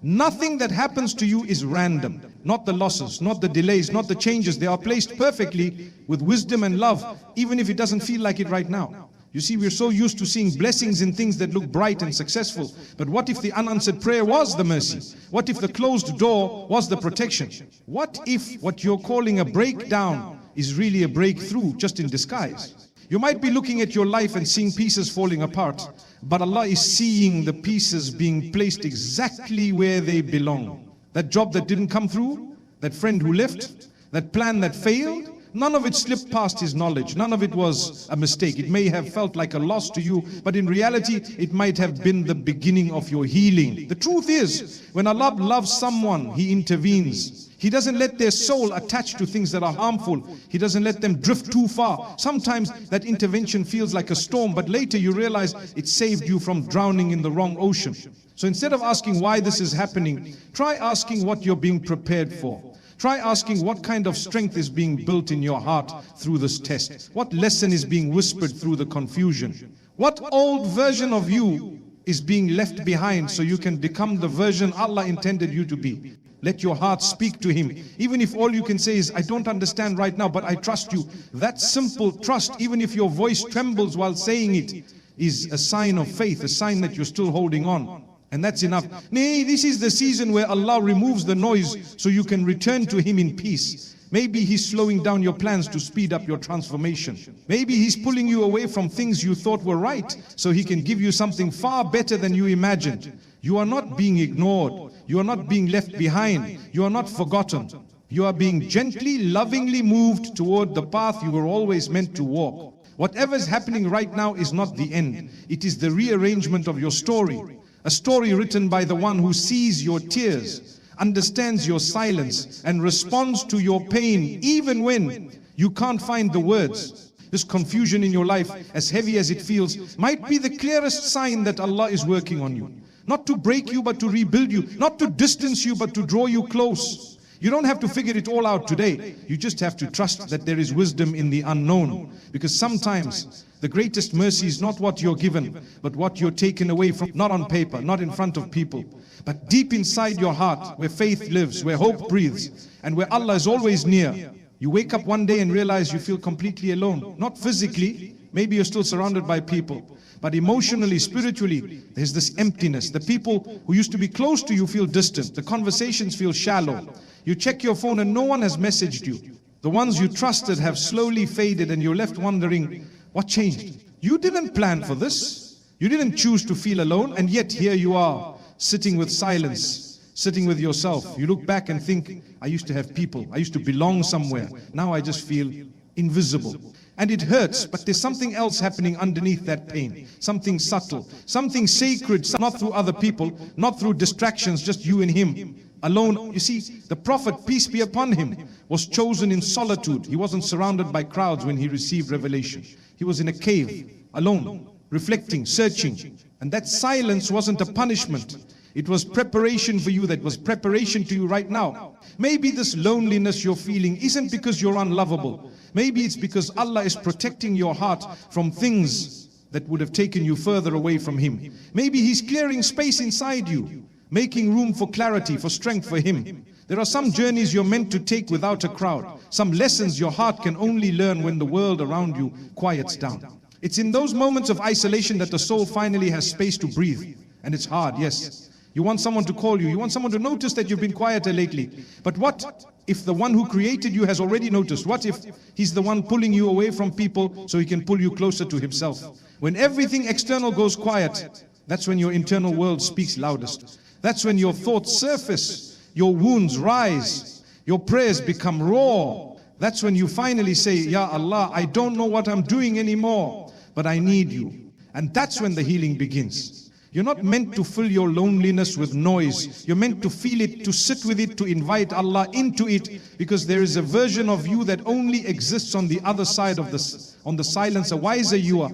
Nothing that happens to you is random. Not the losses, not the delays, not the changes. They are placed perfectly with wisdom and love, even if it doesn't feel like it right now. You see, we're so used to seeing blessings in things that look bright and successful. But what if the unanswered prayer was the mercy? What if the closed door was the protection? What if what you're calling a breakdown is really a breakthrough just in disguise? You might be looking at your life and seeing pieces falling apart, but Allah is seeing the pieces being placed exactly where they belong. That job that didn't come through, that friend who left, that plan that failed, none of it slipped past His knowledge. None of it was a mistake. It may have felt like a loss to you, but in reality, it might have been the beginning of your healing. The truth is, when Allah loves someone, He intervenes. He doesn't let their soul attach to things that are harmful. He doesn't let them drift too far. Sometimes that intervention feels like a storm, but later you realize it saved you from drowning in the wrong ocean. So instead of asking why this is happening, try asking what you're being prepared for. Try asking what kind of strength is being built in your heart through this test. What lesson is being whispered through the confusion? What old version of you is being left behind so you can become the version Allah intended you to be? Let your heart speak to Him. Even if all you can say is, I don't understand right now, but I trust you. That simple trust, even if your voice trembles while saying it, is a sign of faith, a sign that you're still holding on. And that's enough. Nay, this is the season where Allah removes the noise so you can return to Him in peace. Maybe He's slowing down your plans to speed up your transformation. Maybe He's pulling you away from things you thought were right so He can give you something far better than you imagined. You are not being ignored. You are not being left behind. You are not forgotten. You are being gently, lovingly moved toward the path you were always meant to walk. Whatever is happening right now is not the end. It is the rearrangement of your story. A story written by the one who sees your tears, understands your silence, and responds to your pain even when you can't find the words. This confusion in your life, as heavy as it feels, might be the clearest sign that Allah is working on you. Not to break you, but to rebuild you. Not to distance you, but to draw you close. You don't have to figure it all out today. You just have to trust that there is wisdom in the unknown. Because sometimes the greatest mercy is not what you're given, but what you're taken away from. Not on paper, not in front of people, but deep inside your heart, where faith lives, where hope breathes, and where Allah is always near. You wake up one day and realize you feel completely alone. Not physically, maybe you're still surrounded by people, but emotionally, spiritually, there's this emptiness. The people who used to be close to you feel distant. The conversations feel shallow. You check your phone and no one has messaged you. The ones you trusted have slowly faded and you're left wondering, what changed? You didn't plan for this. You didn't choose to feel alone, and yet here you are, sitting with silence, sitting with yourself. You look back and think, I used to have people. I used to belong somewhere. Now I just feel invisible. And it hurts, but there's something else happening underneath that pain. Something subtle, something sacred, not through other people, not through distractions, just you and Him. Alone. You see, the Prophet, peace be upon him, was chosen in solitude. He wasn't surrounded by crowds when he received revelation. He was in a cave, alone, reflecting, searching. And that silence wasn't a punishment. It was preparation for you. That was preparation to you right now. Maybe this loneliness you're feeling isn't because you're unlovable. Maybe it's because Allah is protecting your heart from things that would have taken you further away from Him. Maybe He's clearing space inside you, making room for clarity, for strength for Him. There are some journeys you're meant to take without a crowd. Some lessons your heart can only learn when the world around you quiets down. It's in those moments of isolation that the soul finally has space to breathe. And it's hard, yes. You want someone to call you. You want someone to notice that you've been quieter lately. But what if the one who created you has already noticed? What if He's the one pulling you away from people so He can pull you closer to Himself? When everything external goes quiet, that's when your internal world speaks loudest. That's when your thoughts surface, your wounds rise, your prayers become raw. That's when you finally say, Ya Allah, I don't know what I'm doing anymore, but I need you. And that's when the healing begins. You're not meant to fill your loneliness with noise. You're meant to feel it, to sit with it, to invite Allah into it, because there is a version of you that only exists on the other side of this, on the silence, a wiser you are.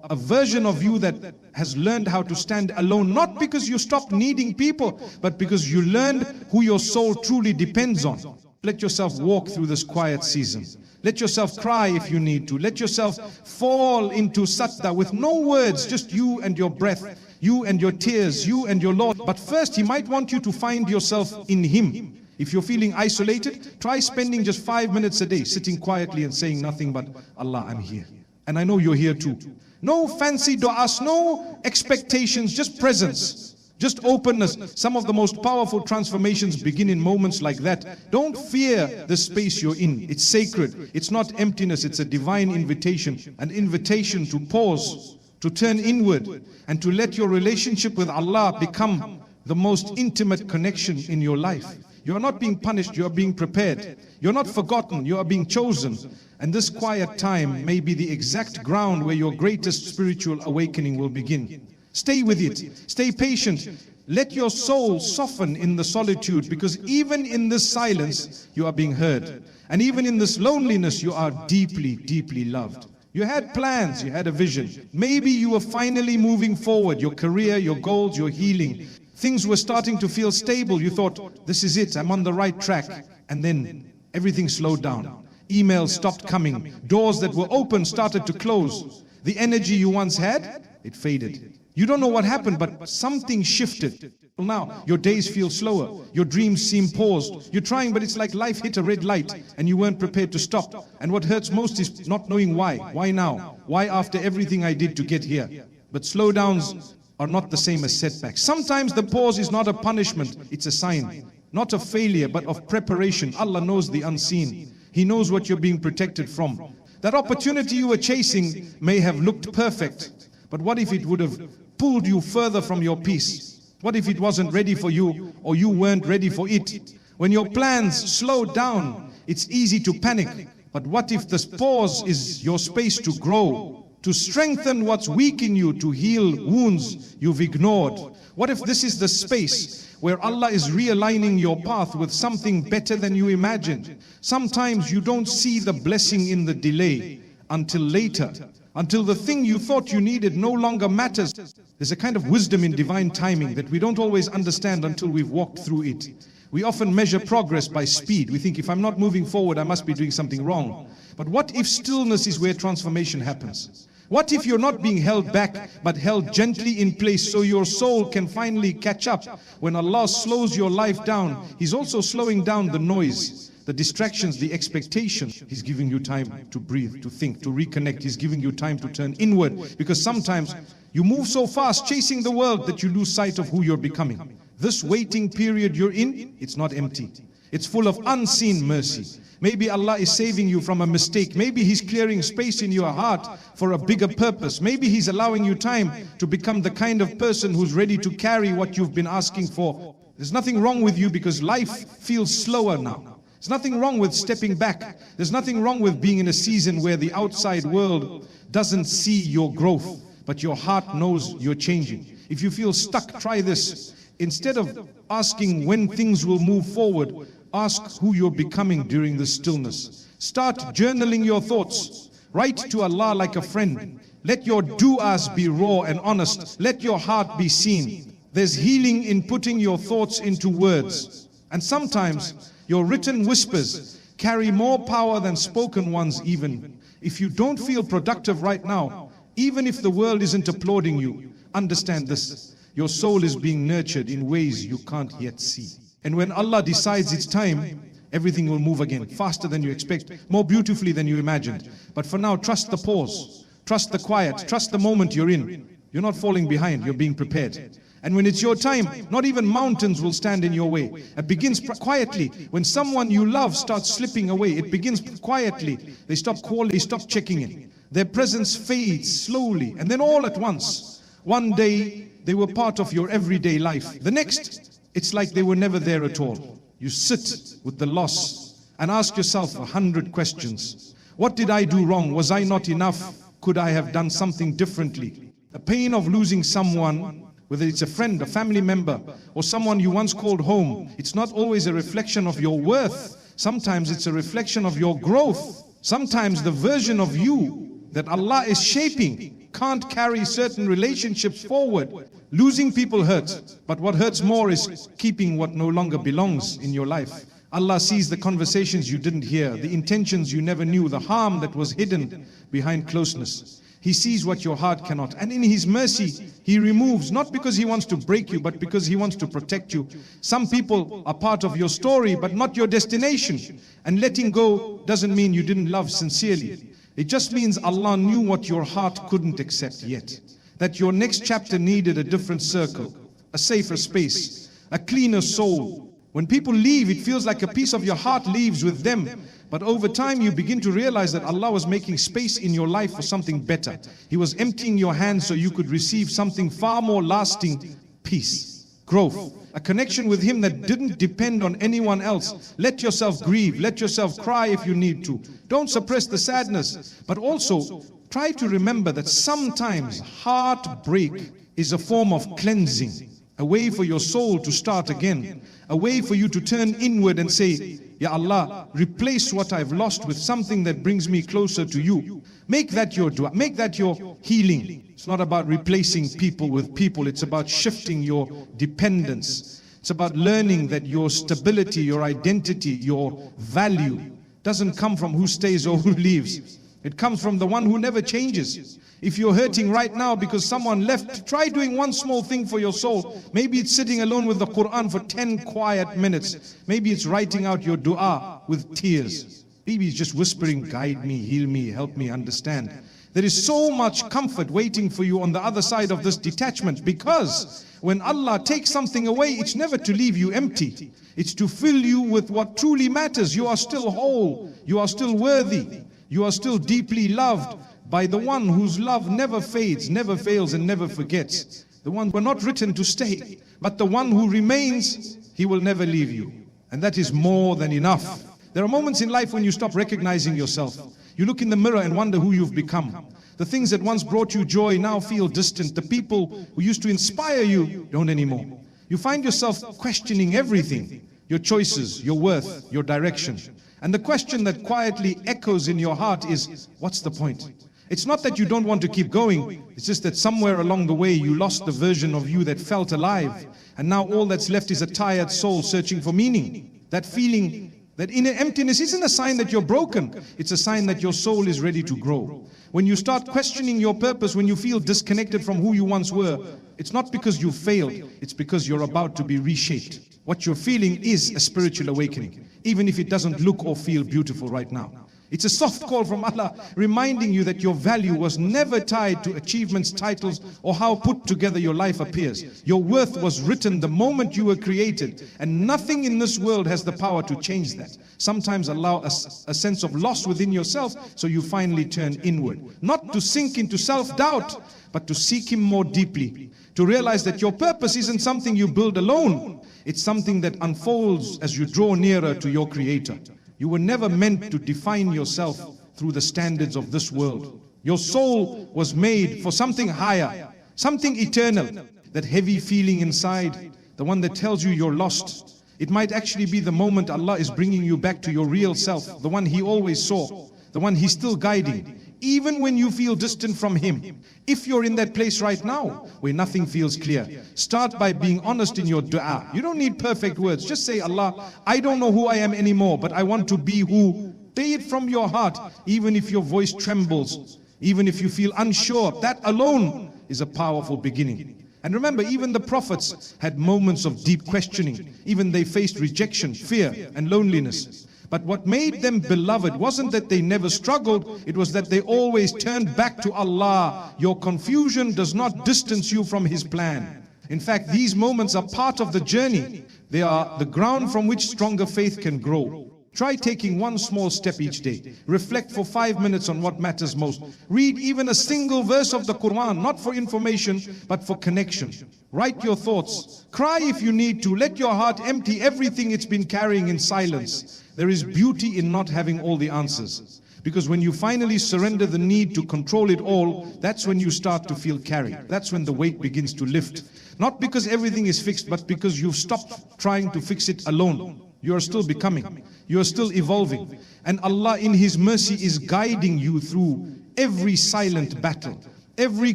A version of you that has learned how to stand alone, not because you stopped needing people, but because you learned who your soul truly depends on. Let yourself walk through this quiet season. Let yourself cry if you need to. Let yourself fall into sajda with no words, just you and your breath. you and your tears, you and your Lord. But first He might want you to find yourself in Him. If you're feeling isolated, try spending just 5 minutes a day, sitting quietly and saying nothing but, Allah, I'm here. And I know you're here too. No fancy du'as, no expectations, just presence, just openness. Some of the most powerful transformations begin in moments like that. Don't fear the space you're in. It's sacred. It's not emptiness. It's a divine invitation. An invitation to pause, to turn inward, and to let your relationship with Allah become the most intimate connection in your life. You are not being punished, you are being prepared. You're not forgotten, you are being chosen. And this quiet time may be the exact ground where your greatest spiritual awakening will begin. Stay with it, stay patient. Let your soul soften in the solitude, because even in this silence, you are being heard. And even in this loneliness, you are deeply, deeply loved. You had plans, you had a vision. Maybe you were finally moving forward, your career, your goals, your healing. Things were starting to feel stable. You thought, this is it, I'm on the right track. And then everything slowed down. Emails stopped coming. Doors that were open started to close. The energy you once had, it faded. You don't know what happened, but something shifted. Now, your days feel slower. Your dreams seem paused. You're trying, but it's like life hit a red light and you weren't prepared to stop. And what hurts most is not knowing why. Why now? Why after everything I did to get here? But slowdowns are not the same as setbacks. Sometimes the pause is not a punishment, it's a sign. Not of failure, but of preparation. Allah knows the unseen. He knows what you're being protected from. That opportunity you were chasing may have looked perfect, but what if it would have pulled you further from your peace? What if it wasn't ready for you, or you weren't ready for it? When your plans slow down, it's easy to panic. But what if this pause is your space to grow? To strengthen what's weak in you, to heal wounds you've ignored? What if this is the space where Allah is realigning your path with something better than you imagined? Sometimes you don't see the blessing in the delay until later, until the thing you thought you needed no longer matters. There's a kind of wisdom in divine timing that we don't always understand until we've walked through it. We often measure progress by speed. We think, if I'm not moving forward, I must be doing something wrong. But what if stillness is where transformation happens? What if you're not being held back, but held gently in place so your soul can finally catch up? When Allah slows your life down, He's also slowing down the noise, the distractions, the expectation. He's giving you time to breathe, to think, to reconnect. He's giving you time to turn inward, because sometimes you move so fast chasing the world that you lose sight of who you're becoming. This waiting period you're in, it's not empty. It's full of unseen mercy. Maybe Allah is saving you from a mistake. Maybe He's clearing space in your heart for a bigger purpose. Maybe He's allowing you time to become the kind of person who's ready to carry what you've been asking for. There's nothing wrong with you because life feels slower now. There's nothing wrong with stepping back. There's nothing wrong with being in a season where the outside world doesn't see your growth, but your heart knows you're changing. If you feel stuck, try this. Instead of asking when things will move forward, ask who you're becoming during the stillness. Start journaling your thoughts. Write to Allah like a friend. Let your du'as be raw and honest. Let your heart be seen. There's healing in putting your thoughts into words. And sometimes your written whispers carry more power than spoken ones even. If you don't feel productive right now, even if the world isn't applauding you, understand this. Your soul is being nurtured in ways you can't yet see. And when Allah decides it's time, everything will move again, faster than you expect, more beautifully than you imagined. But for now, trust the pause, trust the quiet, trust the moment you're in. You're not falling behind, you're being prepared. And when it's your time, not even mountains will stand in your way. It begins quietly. When someone you love starts slipping away, it begins quietly. They stop calling, they stop checking in. Their presence fades slowly, and then all at once. One day, they were part of your everyday life. The next, it's like they were never there at all. You sit with the loss and ask yourself 100 questions. What did I do wrong? Was I not enough? Could I have done something differently? The pain of losing someone, whether it's a friend, a family member, or someone you once called home, it's not always a reflection of your worth. Sometimes it's a reflection of your growth. Sometimes the version of you that Allah is shaping can't carry certain relationships forward. Losing people hurts, but what hurts more is keeping what no longer belongs in your life. Allah sees the conversations you didn't hear, the intentions you never knew, the harm that was hidden behind closeness. He sees what your heart cannot. And in His mercy, He removes, not because He wants to break you, but because He wants to protect you. Some people are part of your story, but not your destination. And letting go doesn't mean you didn't love sincerely. It just means Allah knew what your heart couldn't accept yet. That your next chapter needed a different circle, a safer space, a cleaner soul. When people leave, it feels like a piece of your heart leaves with them. But over time, you begin to realize that Allah was making space in your life for something better. He was emptying your hands so you could receive something far more lasting: peace, growth, a connection with Him that didn't depend on anyone else. Let yourself grieve, let yourself cry if you need to. Don't suppress the sadness, but also try to remember that sometimes heartbreak is a form of cleansing, a way for your soul to start again, a way for you to turn inward and say, Ya Allah, replace what I've lost with something that brings me closer to you. Make that your dua, make that your healing. It's not about replacing people with people, it's about shifting your dependence. It's about learning that your stability, your identity, your value doesn't come from who stays or who leaves. It comes from the one who never changes. If you're hurting right now because someone left, try doing one small thing for your soul. Maybe it's sitting alone with the Qur'an for 10 quiet minutes. Maybe it's writing out your dua with tears. Maybe it's just whispering, guide me, heal me, help me understand. There is so much comfort waiting for you on the other side of this detachment, because when Allah takes something away, it's never to leave you empty. It's to fill you with what truly matters. You are still whole. You are still worthy. You are still deeply loved by the one whose love never fades, never fails, and never forgets. The one who are not written to stay, but the one who remains, He will never leave you. And that is more than enough. There are moments in life when you stop recognizing yourself. You look in the mirror and wonder who you've become. The things that once brought you joy now feel distant. The people who used to inspire you don't anymore. You find yourself questioning everything, your choices, your worth, your direction. And the question that quietly echoes in your heart is, what's the point? It's not that you don't want to keep going, it's just that somewhere along the way you lost the version of you that felt alive. And now all that's left is a tired soul searching for meaning. That feeling, that inner emptiness isn't a sign that you're broken, it's a sign that your soul is ready to grow. When you start questioning your purpose, when you feel disconnected from who you once were, it's not because you failed, it's because you're about to be reshaped. What you're feeling is a spiritual awakening, even if it doesn't look or feel beautiful right now. It's a soft call from Allah, reminding you that your value was never tied to achievements, titles, or how put together your life appears. Your worth was written the moment you were created, and nothing in this world has the power to change that. Sometimes allow a sense of loss within yourself, so you finally turn inward. Not to sink into self-doubt, but to seek Him more deeply. To realize that your purpose isn't something you build alone. It's something that unfolds as you draw nearer to your Creator. You were never meant to define yourself through the standards of this world. Your soul was made for something higher, something eternal. That heavy feeling inside, the one that tells you you're lost, it might actually be the moment Allah is bringing you back to your real self, the one He always saw, the one He's still guiding, even when you feel distant from Him. If you're in that place right now, where nothing feels clear, start by being honest in your dua. You don't need perfect words. Just say, Allah, I don't know who I am anymore, but I want to be who. Say it from your heart, even if your voice trembles, even if you feel unsure. That alone is a powerful beginning. And remember, even the prophets had moments of deep questioning. Even they faced rejection, fear, and loneliness. But what made them beloved wasn't that they never struggled, it was that they always turned back to Allah. Your confusion does not distance you from His plan. In fact, these moments are part of the journey. They are the ground from which stronger faith can grow. Try taking one small step each day. Reflect for 5 minutes on what matters most. Read even a single verse of the Qur'an, not for information, but for connection. Write your thoughts. Cry if you need to. Let your heart empty everything it's been carrying in silence. There is beauty in not having all the answers. Because when you finally surrender the need to control it all, that's when you start to feel carried. That's when the weight begins to lift. Not because everything is fixed, but because you've stopped trying to fix it alone. You are still becoming. You are still evolving. And Allah in His mercy is guiding you through every silent battle, every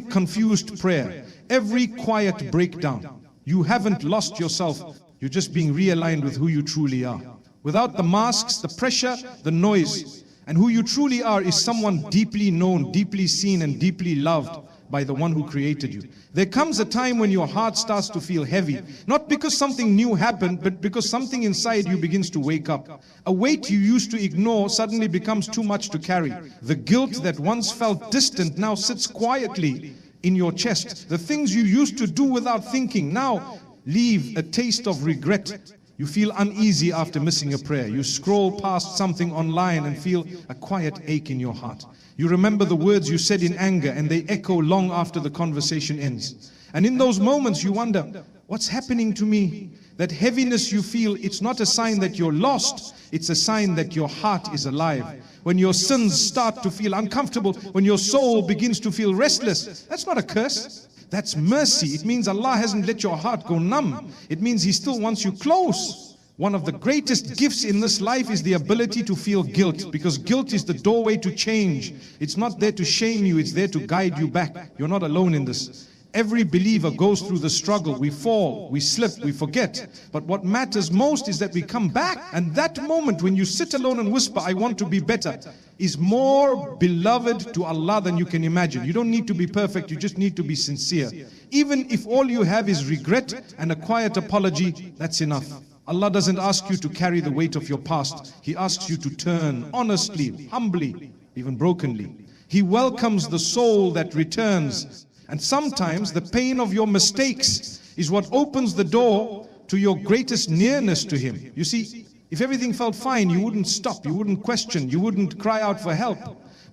confused prayer, every quiet breakdown. You haven't lost yourself. You're just being realigned with who you truly are. Without the masks, the pressure, the noise, And who you truly are is someone deeply known, deeply seen, and deeply loved by the one who created you. There comes a time when your heart starts to feel heavy, not because something new happened, but because something inside you begins to wake up. A weight you used to ignore suddenly becomes too much to carry. The guilt that once felt distant now sits quietly in your chest. The things you used to do without thinking now leave a taste of regret. You feel uneasy after missing a prayer. You scroll past something online and feel a quiet ache in your heart. You remember the words you said in anger and they echo long after the conversation ends. And in those moments you wonder, what's happening to me? That heaviness you feel, it's not a sign that you're lost, it's a sign that your heart is alive. When your sins start to feel uncomfortable, when your soul begins to feel restless, that's not a curse. That's mercy. It means Allah hasn't let your heart go numb. It means He still wants you close. One of the greatest gifts in this life is the ability to feel guilt, because guilt is the doorway to change. It's not there to shame you, it's there to guide you back. You're not alone in this. Every believer goes through the struggle. We fall, we slip, we forget. But what matters most is that we come back. And that moment when you sit alone and whisper, I want to be better, is more beloved to Allah than you can imagine. You don't need to be perfect, you just need to be sincere. Even if all you have is regret and a quiet apology, that's enough. Allah doesn't ask you to carry the weight of your past. He asks you to turn honestly, humbly, even brokenly. He welcomes the soul that returns. And sometimes the pain of your mistakes is what opens the door to your greatest nearness to Him. You see, if everything felt fine, you wouldn't stop, you wouldn't question, you wouldn't cry out for help.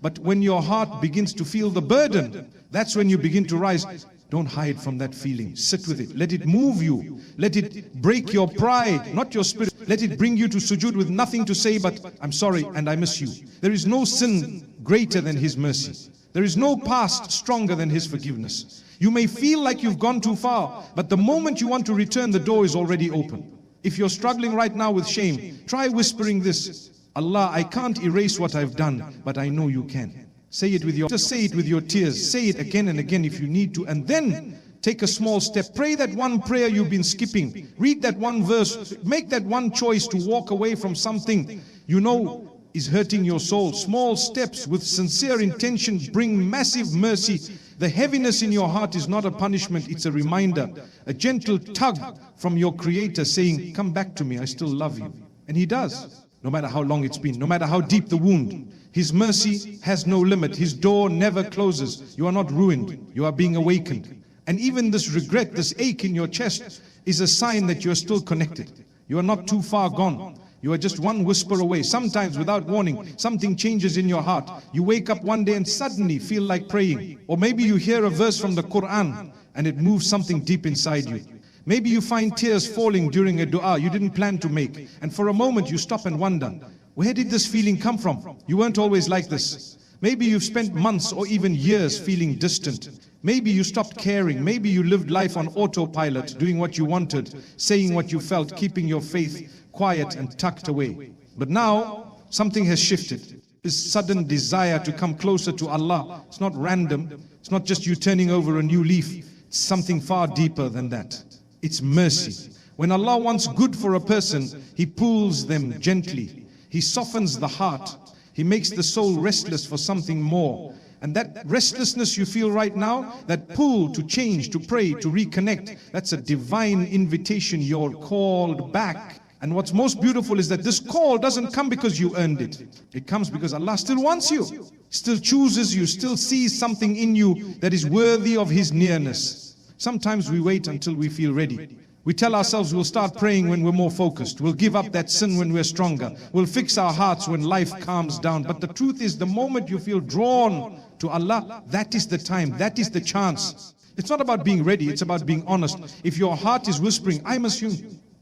But when your heart begins to feel the burden, that's when you begin to rise. Don't hide from that feeling. Sit with it. Let it move you. Let it break your pride, not your spirit. Let it bring you to sujood with nothing to say but, I'm sorry and I miss you. There is no sin greater than His mercy. There is no past stronger than His forgiveness. You may feel like you've gone too far, but the moment you want to return, the door is already open. If you're struggling right now with shame, try whispering this. Allah, I can't erase what I've done, but I know you can. Say it with your, just say it with your tears. Say it again and again if you need to, and then take a small step. Pray that one prayer you've been skipping. Read that one verse. Make that one choice to walk away from something you know is hurting your soul. Small steps with sincere intention bring massive mercy. The heaviness in your heart is not a punishment, it's a reminder. A gentle tug from your Creator saying, come back to me, I still love you. And He does, no matter how long it's been, no matter how deep the wound. His mercy has no limit. His door never closes. You are not ruined. You are being awakened. And even this regret, this ache in your chest is a sign that you are still connected. You are not too far gone. You are just one whisper away. Sometimes without warning, something changes in your heart. You wake up one day and suddenly feel like praying. Or maybe you hear a verse from the Qur'an and it moves something deep inside you. Maybe you find tears falling during a dua you didn't plan to make. And for a moment you stop and wonder, where did this feeling come from? You weren't always like this. Maybe you've spent months or even years feeling distant. Maybe you stopped caring. Maybe you lived life on autopilot, doing what you wanted, saying what you felt, keeping your faith quiet and tucked away. But now, something has shifted. This sudden desire to come closer to Allah, it's not random. It's not just you turning over a new leaf. It's something far deeper than that. It's mercy. When Allah wants good for a person, He pulls them gently. He softens the heart. He makes the soul restless for something more. And that restlessness you feel right now, that pull to change, to pray, to reconnect, that's a divine invitation. You're called back. And what's most beautiful is that this call doesn't come because you earned it. It comes because Allah still wants you, still chooses you, still sees something in you that is worthy of His nearness. Sometimes we wait until we feel ready. We tell ourselves we'll start praying when we're more focused. We'll give up that sin when we're stronger. We'll fix our hearts when life calms down. But the truth is, the moment you feel drawn to Allah, that is the time, that is the chance. It's not about being ready, it's about being honest. If your heart is whispering, I must you,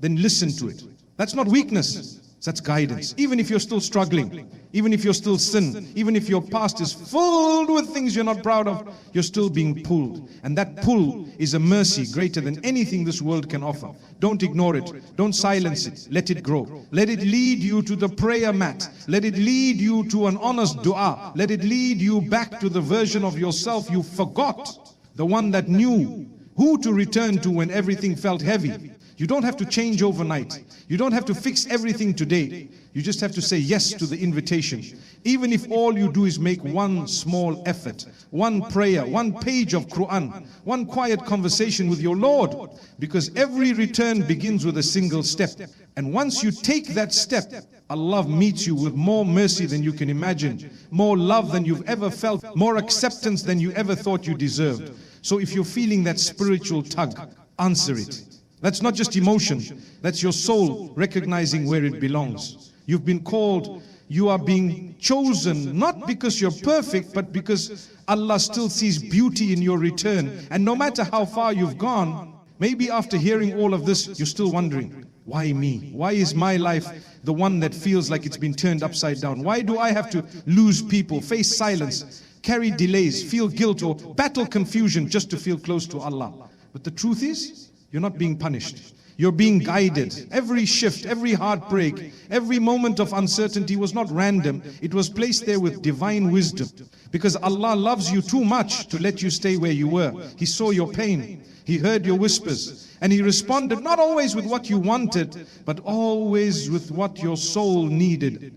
then listen to it. That's not weakness, that's guidance. Even if you're still struggling, even if you're still sin, even if your past is filled with things you're not proud of, you're still being pulled. And that pull is a mercy greater than anything this world can offer. Don't ignore it. Don't silence it. Let it grow. Let it lead you to the prayer mat. Let it lead you to an honest dua. Let it lead you back to the version of yourself you forgot. The one that knew who to return to when everything felt heavy. You don't have to change overnight. You don't have to fix everything today. You just have to say yes to the invitation. Even if all you do is make one small effort, one prayer, one page of Qur'an, one quiet conversation with your Lord. Because every return begins with a single step. And once you take that step, Allah meets you with more mercy than you can imagine, more love than you've ever felt, more acceptance than you ever thought you deserved. So if you're feeling that spiritual tug, answer it. That's not just emotion, that's your soul recognizing where it belongs. You've been called, you are being chosen, not because you're perfect, but because Allah still sees beauty in your return. And no matter how far you've gone, maybe after hearing all of this, you're still wondering, why me? Why is my life the one that feels like it's been turned upside down? Why do I have to lose people, face silence, carry delays, feel guilt, or battle confusion just to feel close to Allah? But the truth is, you're not being punished. You're being guided. Every shift, every heartbreak, every moment of uncertainty was not random. It was placed there with divine wisdom. Because Allah loves you too much to let you stay where you were. He saw your pain. He heard your whispers. And He responded not always with what you wanted, but always with what your soul needed.